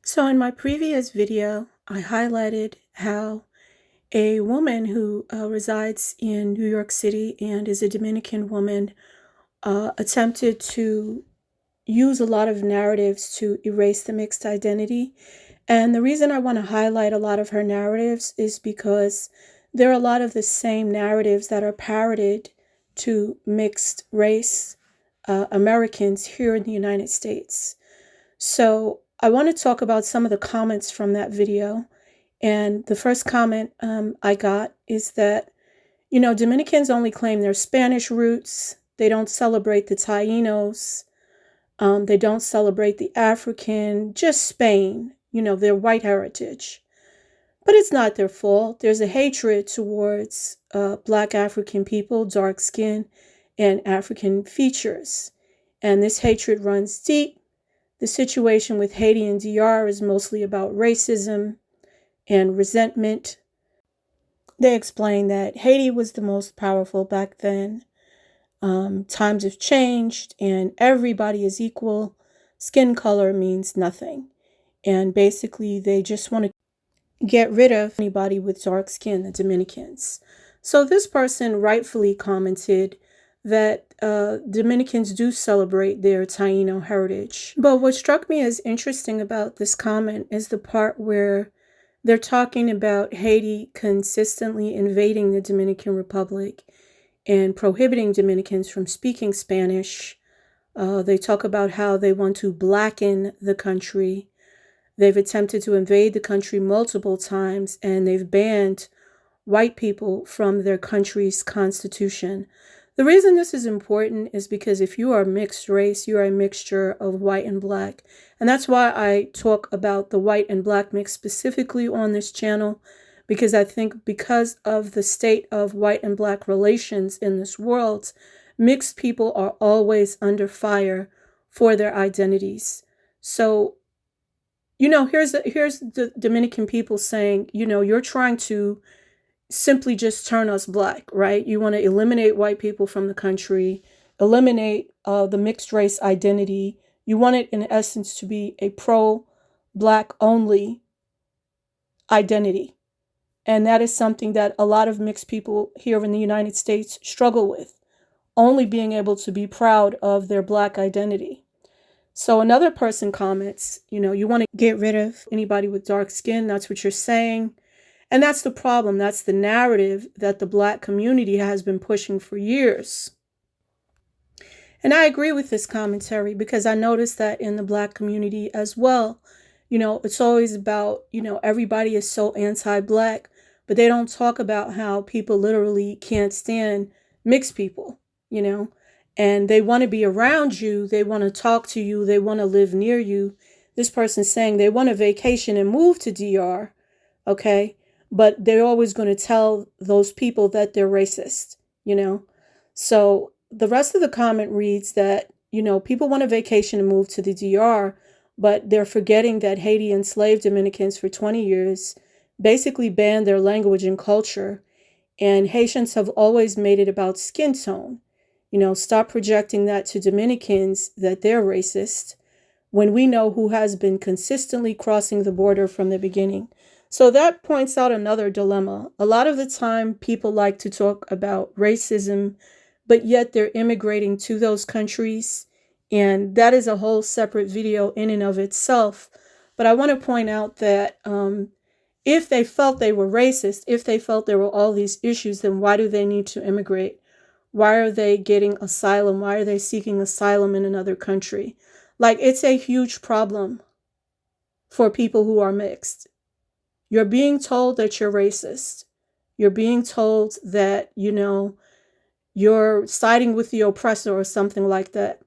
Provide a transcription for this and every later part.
So in my previous video, I highlighted how a woman who resides in New York City and is a Dominican woman attempted to use a lot of narratives to erase the mixed identity. And the reason I want to highlight a lot of her narratives is because there are a lot of the same narratives that are parroted to mixed race Americans here in the United States. So I want to talk about some of the comments from that video. And the first comment I got is that, Dominicans only claim their Spanish roots. They don't celebrate the Tainos. They don't celebrate the African, just Spain, their white heritage. But it's not their fault. There's a hatred towards Black African people, dark skin, and African features. And this hatred runs deep. The situation with Haiti and DR is mostly about racism and resentment. They explain that Haiti was the most powerful back then. Times have changed and everybody is equal. Skin color means nothing. And basically, they just want to get rid of anybody with dark skin, the Dominicans. So this person rightfully commented that Dominicans do celebrate their Taino heritage. But what struck me as interesting about this comment is the part where they're talking about Haiti consistently invading the Dominican Republic and prohibiting Dominicans from speaking Spanish. They talk about how they want to blacken the country. They've attempted to invade the country multiple times, and they've banned white people from their country's constitution. The reason this is important is because if you are mixed race, you are a mixture of white and Black. And that's why I talk about the white and Black mix specifically on this channel, because I think because of the state of white and Black relations in this world, mixed people are always under fire for their identities. So, here's the Dominican people saying, you're trying to simply just turn us Black, right? You want to eliminate white people from the country, eliminate the mixed race identity. You want it, in essence, to be a pro-Black only identity. And that is something that a lot of mixed people here in the United States struggle with, only being able to be proud of their Black identity. So another person comments, you want to get rid of anybody with dark skin. That's what you're saying. And that's the problem. That's the narrative that the Black community has been pushing for years. And I agree with this commentary because I noticed that in the Black community as well. It's always about, everybody is so anti-Black, but they don't talk about how people literally can't stand mixed people, and they want to be around you. They want to talk to you. They want to live near you. This person's saying they want a vacation and move to DR. Okay. But they're always going to tell those people that they're racist, So the rest of the comment reads that, people want a vacation and move to the DR, but they're forgetting that Haiti enslaved Dominicans for 20 years, basically banned their language and culture. And Haitians have always made it about skin tone. Stop projecting that to Dominicans that they're racist when we know who has been consistently crossing the border from the beginning. So that points out another dilemma. A lot of the time, people like to talk about racism, but yet they're immigrating to those countries. And that is a whole separate video in and of itself. But I want to point out that if they felt they were racist, if they felt there were all these issues, then why do they need to immigrate? Why are they getting asylum? Why are they seeking asylum in another country? It's a huge problem for people who are mixed. You're being told that you're racist. You're being told that, you're siding with the oppressor or something like that.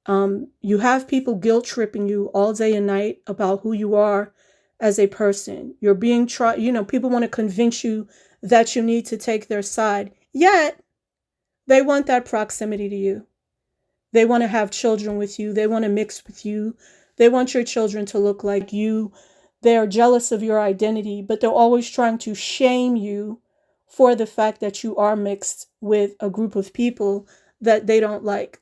You have people guilt tripping you all day and night about who you are as a person. You're being people want to convince you that you need to take their side. Yet, they want that proximity to you. They want to have children with you. They want to mix with you. They want your children to look like you. They are jealous of your identity, but they're always trying to shame you for the fact that you are mixed with a group of people that they don't like.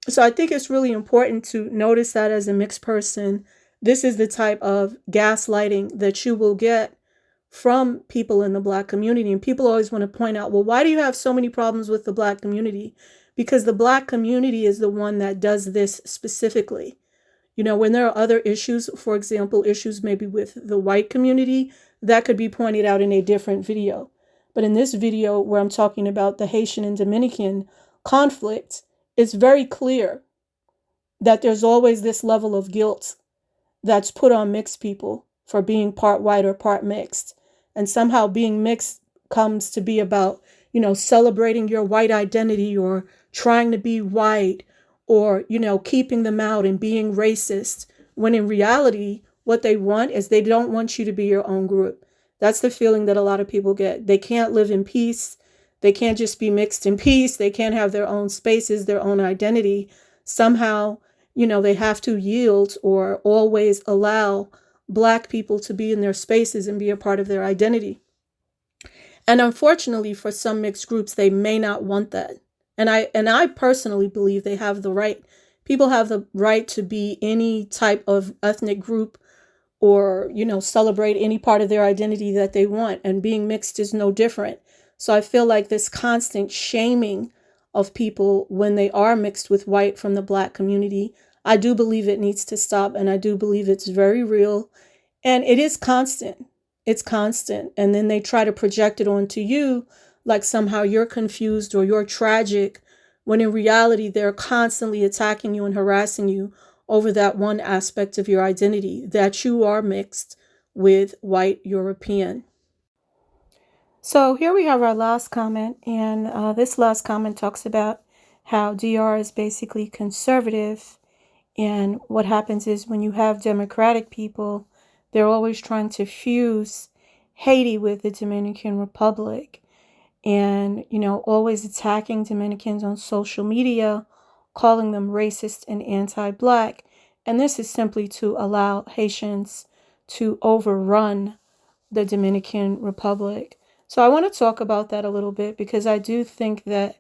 So I think it's really important to notice that as a mixed person, this is the type of gaslighting that you will get from people in the Black community. And people always want to point out, well, why do you have so many problems with the Black community? Because the Black community is the one that does this specifically. When there are other issues, for example, issues maybe with the white community, that could be pointed out in a different video. But in this video where I'm talking about the Haitian and Dominican conflict, it's very clear that there's always this level of guilt that's put on mixed people for being part white or part mixed. And somehow being mixed comes to be about, celebrating your white identity or trying to be white or, keeping them out and being racist. When in reality, what they want is they don't want you to be your own group. That's the feeling that a lot of people get. They can't live in peace. They can't just be mixed in peace. They can't have their own spaces, their own identity. Somehow, they have to yield or always allow Black people to be in their spaces and be a part of their identity. And unfortunately, for some mixed groups, they may not want that. And I personally believe they have the right. People have the right to be any type of ethnic group or, celebrate any part of their identity that they want. And being mixed is no different. So I feel like this constant shaming of people when they are mixed with white from the Black community, I do believe it needs to stop. And I do believe it's very real. And it is constant. It's constant. And then they try to project it onto you like somehow you're confused or you're tragic, when in reality, they're constantly attacking you and harassing you over that one aspect of your identity, that you are mixed with white European. So here we have our last comment. And this last comment talks about how DR is basically conservative. And what happens is when you have democratic people, they're always trying to fuse Haiti with the Dominican Republic and, always attacking Dominicans on social media, calling them racist and anti-Black. And this is simply to allow Haitians to overrun the Dominican Republic. So I want to talk about that a little bit because I do think that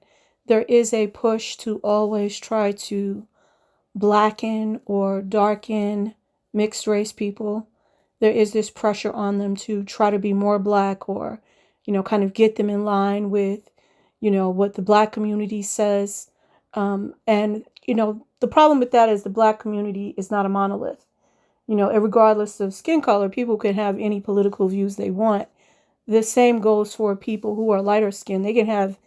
there is a push to always try to blacken or darken mixed race people. There is this pressure on them to try to be more Black or, kind of get them in line with, what the Black community says. And, the problem with that is the Black community is not a monolith. Regardless of skin color, people can have any political views they want. The same goes for people who are lighter skinned. They can have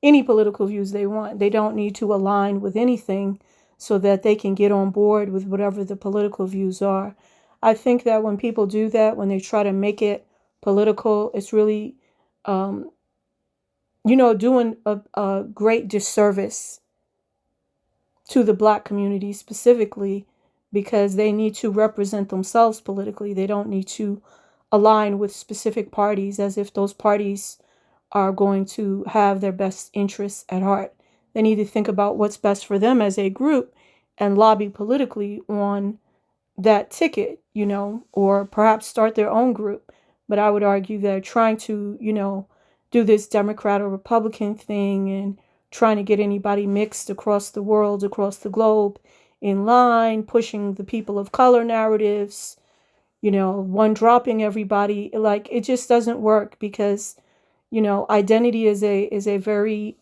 any political views they want. They don't need to align with anything so that they can get on board with whatever the political views are. I think that when people do that, when they try to make it political, it's really, doing a great disservice to the Black community specifically, because they need to represent themselves politically. They don't need to align with specific parties as if those parties are going to have their best interests at heart. They need to think about what's best for them as a group and lobby politically on that ticket, or perhaps start their own group. But I would argue that trying to, do this Democrat or Republican thing and trying to get anybody mixed across the world, across the globe in line, pushing the people of color narratives, one dropping everybody, like it just doesn't work because, identity is a very,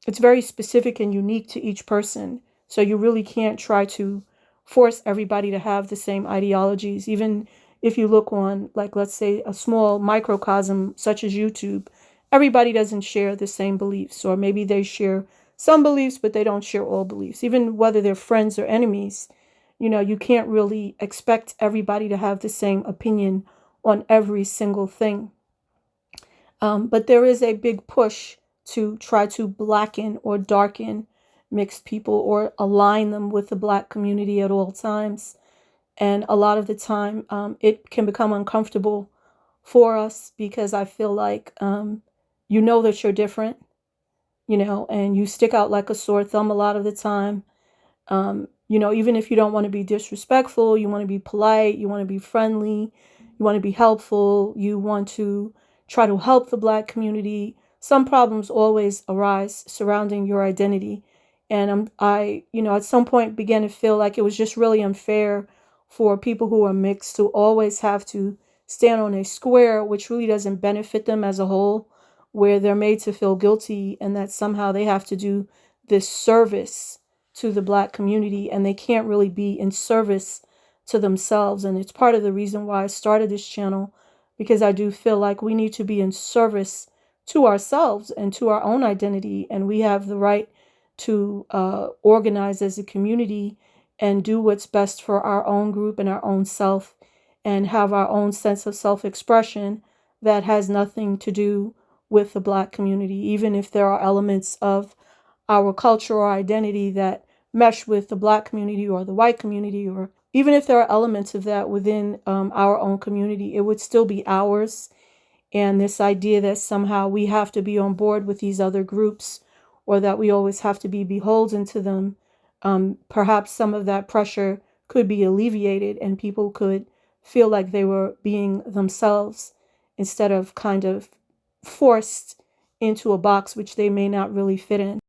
it's very specific and unique to each person. So you really can't try to force everybody to have the same ideologies. Even if you look on, like, let's say a small microcosm such as YouTube, everybody doesn't share the same beliefs, or maybe they share some beliefs, but they don't share all beliefs. Even whether they're friends or enemies, you can't really expect everybody to have the same opinion on every single thing. But there is a big push to try to blacken or darken mixed people or align them with the Black community at all times. And a lot of the time, it can become uncomfortable for us because I feel like, that you're different, and you stick out like a sore thumb a lot of the time. Even if you don't want to be disrespectful, you want to be polite, you want to be friendly, you want to be helpful, you want to try to help the Black community. Some problems always arise surrounding your identity. And I at some point began to feel like it was just really unfair for people who are mixed to always have to stand on a square, which really doesn't benefit them as a whole, where they're made to feel guilty and that somehow they have to do this service to the Black community and they can't really be in service to themselves. And it's part of the reason why I started this channel, because I do feel like we need to be in service to ourselves and to our own identity. And we have the right to organize as a community and do what's best for our own group and our own self, and have our own sense of self-expression that has nothing to do with the Black community, even if there are elements of our culture or identity that mesh with the Black community or the white community, or even if there are elements of that within our own community, it would still be ours. And this idea that somehow we have to be on board with these other groups, or that we always have to be beholden to them, perhaps some of that pressure could be alleviated and people could feel like they were being themselves instead of kind of forced into a box which they may not really fit in.